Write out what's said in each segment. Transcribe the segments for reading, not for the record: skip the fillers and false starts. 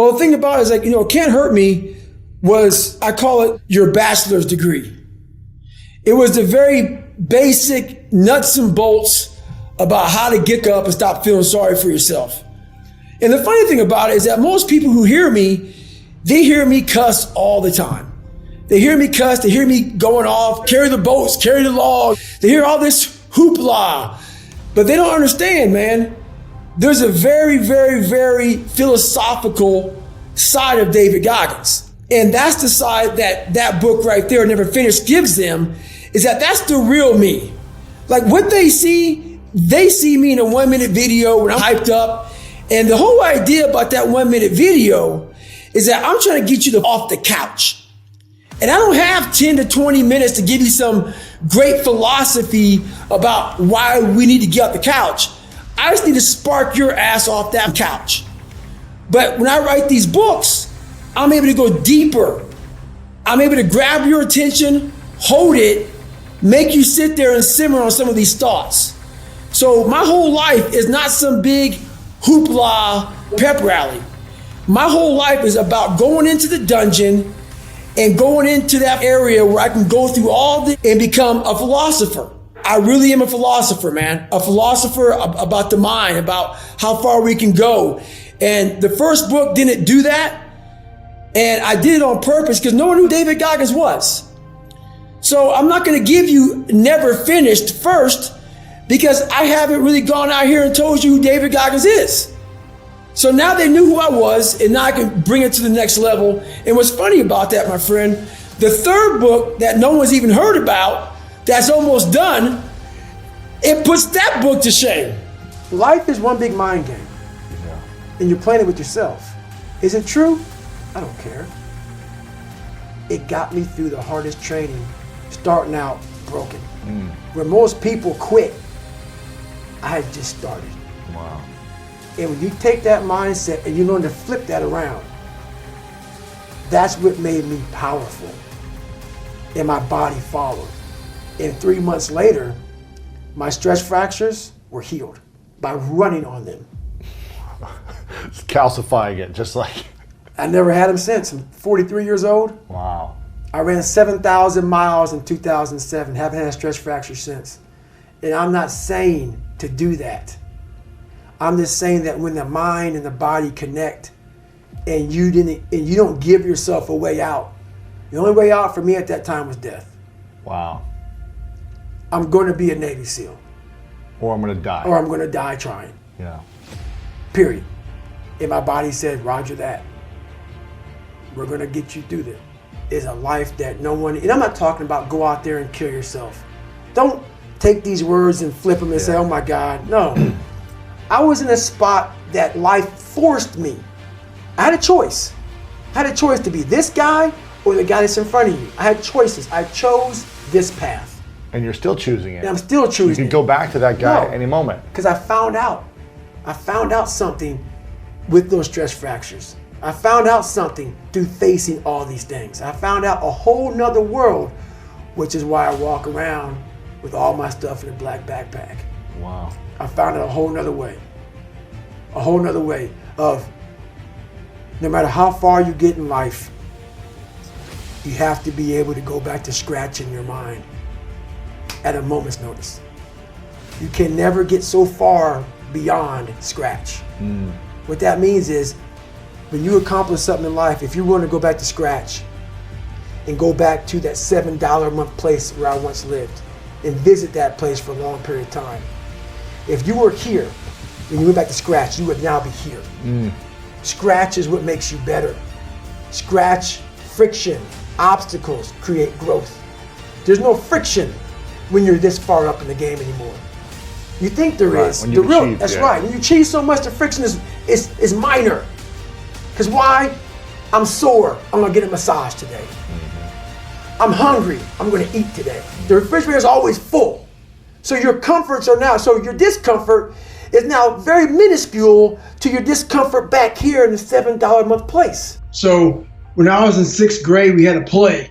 Well, the thing about it is like, Can't Hurt Me was, I call it your bachelor's degree. It was the very basic nuts and bolts about how to get up and stop feeling sorry for yourself. And the funny thing about it is that most people who hear me, they hear me cuss all the time. They hear me cuss, they hear me going off, carry the boats, carry the log. They hear all this hoopla, but they don't understand, man. There's a very, very, very philosophical side of David Goggins. And that's the side that book right there, Never Finished, gives them, is that's the real me. Like what they see me in a 1 minute video when I'm hyped up. And the whole idea about that 1 minute video is that I'm trying to get you off the couch. And I don't have 10 to 20 minutes to give you some great philosophy about why we need to get off the couch. I just need to spark your ass off that couch. But when I write these books, I'm able to go deeper. I'm able to grab your attention, hold it, make you sit there and simmer on some of these thoughts. So my whole life is not some big hoopla pep rally. My whole life is about going into the dungeon and going into that area where I can go through all this and become a philosopher. I really am a philosopher, man. A philosopher about the mind, about how far we can go. And the first book didn't do that. And I did it on purpose because no one knew who David Goggins was. So I'm not going to give you Never Finished first because I haven't really gone out here and told you who David Goggins is. So now they knew who I was, and now I can bring it to the next level. And what's funny about that, my friend, the third book that no one's even heard about, that's almost done, it puts that book to shame. Life is one big mind game, and you're playing it with yourself. Is it true? I don't care. It got me through the hardest training, starting out broken. Where most people quit, I had just started. Wow. And when you take that mindset and you learn to flip that around, that's what made me powerful. And my body followed. And 3 months later, my stress fractures were healed by running on them. It's calcifying it, just like. I never had them since. I'm 43 years old. Wow. I ran 7,000 miles in 2007, haven't had a stress fracture since. And I'm not saying to do that. I'm just saying that when the mind and the body connect and you don't give yourself a way out, the only way out for me at that time was death. Wow. I'm going to be a Navy SEAL. Or I'm going to die. Or I'm going to die trying. Yeah. Period. And my body said, Roger that. We're going to get you through this. It's a life that no one, and I'm not talking about go out there and kill yourself. Don't take these words and flip them and say, oh my God. No. I was in a spot that life forced me. I had a choice. I had a choice to be this guy or the guy that's in front of you. I had choices. I chose this path. And you're still choosing it. And I'm still choosing it. You can go back to that guy at any moment. Because I found out something with those stress fractures. I found out something through facing all these things. I found out a whole nother world, which is why I walk around with all my stuff in a black backpack. Wow. I found out a whole nother way of no matter how far you get in life, you have to be able to go back to scratch in your mind at a moment's notice. You can never get so far beyond scratch. What that means is when you accomplish something in life, if you want to go back to scratch and go back to that $7 a month place where I once lived and visit that place for a long period of time, if you were here and you went back to scratch, you would now be here. Scratch is what makes you better. Scratch, friction, obstacles create growth. There's no friction when you're this far up in the game anymore. You think there is. When you achieve, that's right. When you achieve so much, the friction is minor. Because why? I'm sore. I'm gonna get a massage today. I'm hungry. I'm gonna eat today. The refrigerator is always full. So your comforts are now, so your discomfort is now very minuscule to your discomfort back here in the $7 a month place. So when I was in 6th grade, we had a play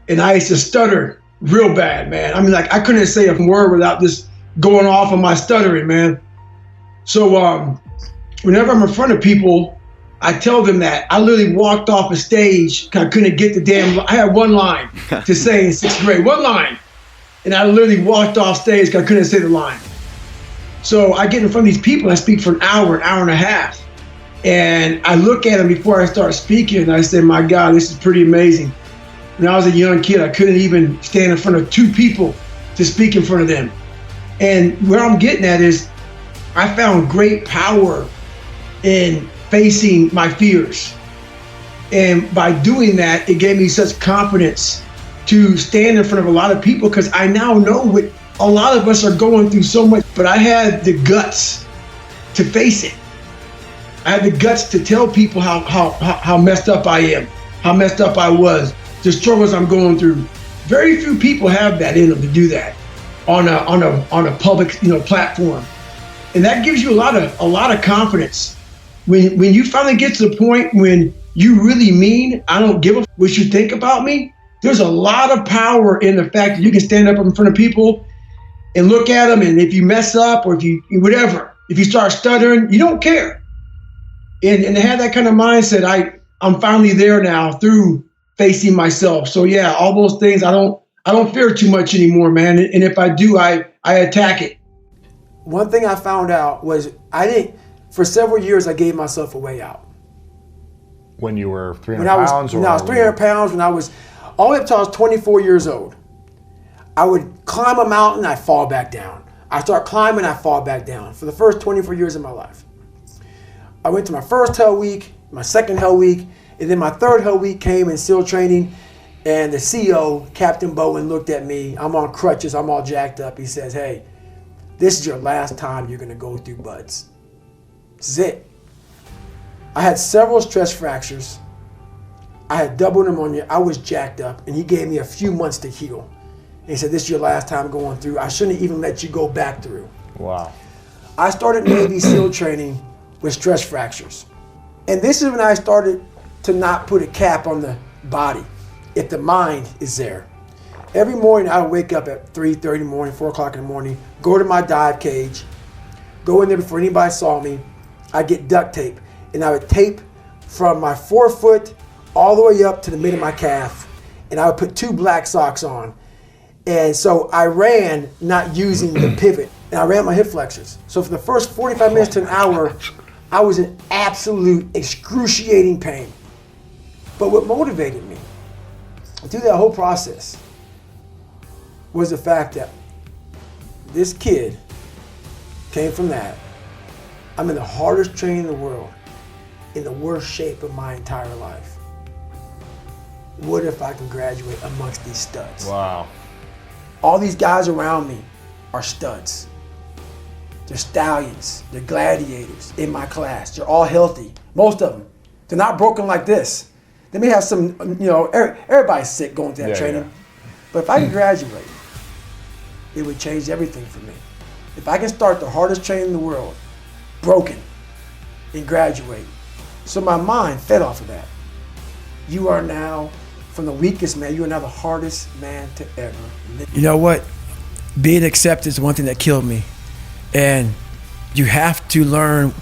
and I used to stutter real bad, man. I mean, like I couldn't say a word without just going off on my stuttering, man. So whenever I'm in front of people, I tell them that. I literally walked off a stage because I couldn't get the damn, I had one line to say in 6th grade, one line. And I literally walked off stage because I couldn't say the line. So I get in front of these people, I speak for an hour and a half. And I look at them before I start speaking, and I say, my God, this is pretty amazing. When I was a young kid, I couldn't even stand in front of 2 people to speak in front of them. And where I'm getting at is, I found great power in facing my fears. And by doing that, it gave me such confidence to stand in front of a lot of people, because I now know what a lot of us are going through so much, but I had the guts to face it. I had the guts to tell people how messed up I am, how messed up I was, the struggles I'm going through. Very few people have that in them to do that on a public platform, and that gives you a lot of confidence. When you finally get to the point when you really mean, I don't give a what you think about me, there's a lot of power in the fact that you can stand up in front of people and look at them, and if you mess up or if you start stuttering, you don't care. And to have that kind of mindset, I'm finally there now through facing myself. So yeah, all those things, I don't fear too much anymore, man. And if I do, I attack it. One thing I found out was for several years, I gave myself a way out. When you were 300 pounds? When I was 300 pounds, when I was all the way up until I was 24 years old. I would climb a mountain, I'd fall back down. I start climbing, I fall back down for the first 24 years of my life. I went to my first Hell Week, my second Hell Week, and then my third Hell Week came in SEAL training, and the CEO, Captain Bowen, looked at me. I'm on crutches, I'm all jacked up. He says, hey, this is your last time you're gonna go through buds. This is it. I had several stress fractures. I had double pneumonia. I was jacked up, and he gave me a few months to heal. And he said, this is your last time going through. I shouldn't even let you go back through. Wow. I started Navy SEAL training with stress fractures. And this is when I started to not put a cap on the body if the mind is there. Every morning I would wake up at 3:30 in the morning, 4 o'clock in the morning, go to my dive cage, go in there before anybody saw me. I'd get duct tape, and I would tape from my forefoot all the way up to the mid of my calf, and I would put 2 black socks on. And so I ran not using the pivot, and I ran my hip flexors. So for the first 45 minutes to an hour, I was in absolute excruciating pain. But what motivated me through that whole process was the fact that this kid came from that. I'm in the hardest training in the world, in the worst shape of my entire life. What if I can graduate amongst these studs? Wow. All these guys around me are studs. They're stallions, they're gladiators in my class. They're all healthy, most of them. They're not broken like this. They may have some, everybody's sick going through that training. Yeah. But if I can graduate, it would change everything for me. If I can start the hardest training in the world, broken, and graduate. So my mind fed off of that. You are now, from the weakest man, you are now the hardest man to ever live. You know what? Being accepted is one thing that killed me. And you have to learn,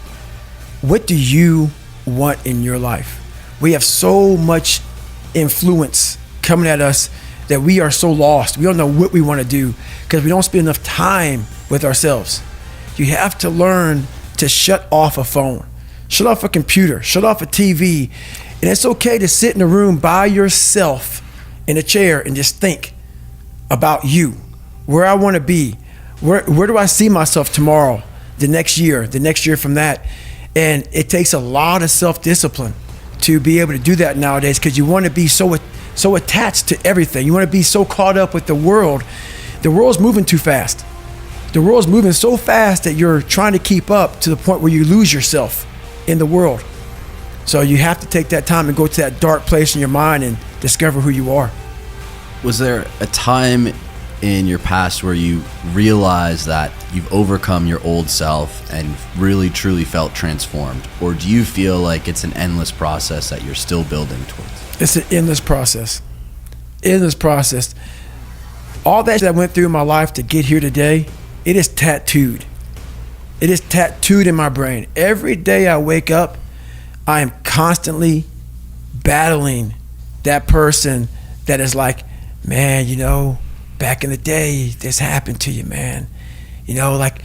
what do you want in your life? We have so much influence coming at us that we are so lost. We don't know what we want to do because we don't spend enough time with ourselves. You have to learn to shut off a phone, shut off a computer, shut off a TV. And it's okay to sit in a room by yourself in a chair and just think about you, where I want to be, where do I see myself tomorrow, the next year from that. And it takes a lot of self-discipline to be able to do that nowadays, because you want to be so attached to everything. You want to be so caught up with the world. The world's moving too fast. The world's moving so fast that you're trying to keep up to the point where you lose yourself in the world. So you have to take that time and go to that dark place in your mind and discover who you are. Was there a time in your past where you realized that you've overcome your old self and really truly felt transformed? Or do you feel like it's an endless process that you're still building towards? It's an endless process. Endless process. All that I went through in my life to get here today, it is tattooed. It is tattooed in my brain. Every day I wake up, I am constantly battling that person that is like, man, you know, back in the day, this happened to you, man. You know, like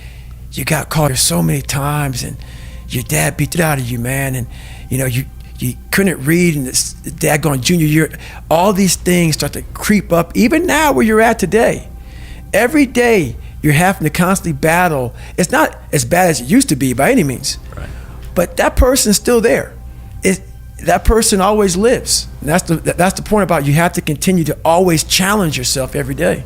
you got caught so many times and your dad beat it out of you, man. And, you know, you couldn't read and this dad going junior year. All these things start to creep up, even now where you're at today. Every day you're having to constantly battle. It's not as bad as it used to be by any means, Right. but that person's still there. That person always lives. And that's the point about you have to continue to always challenge yourself every day.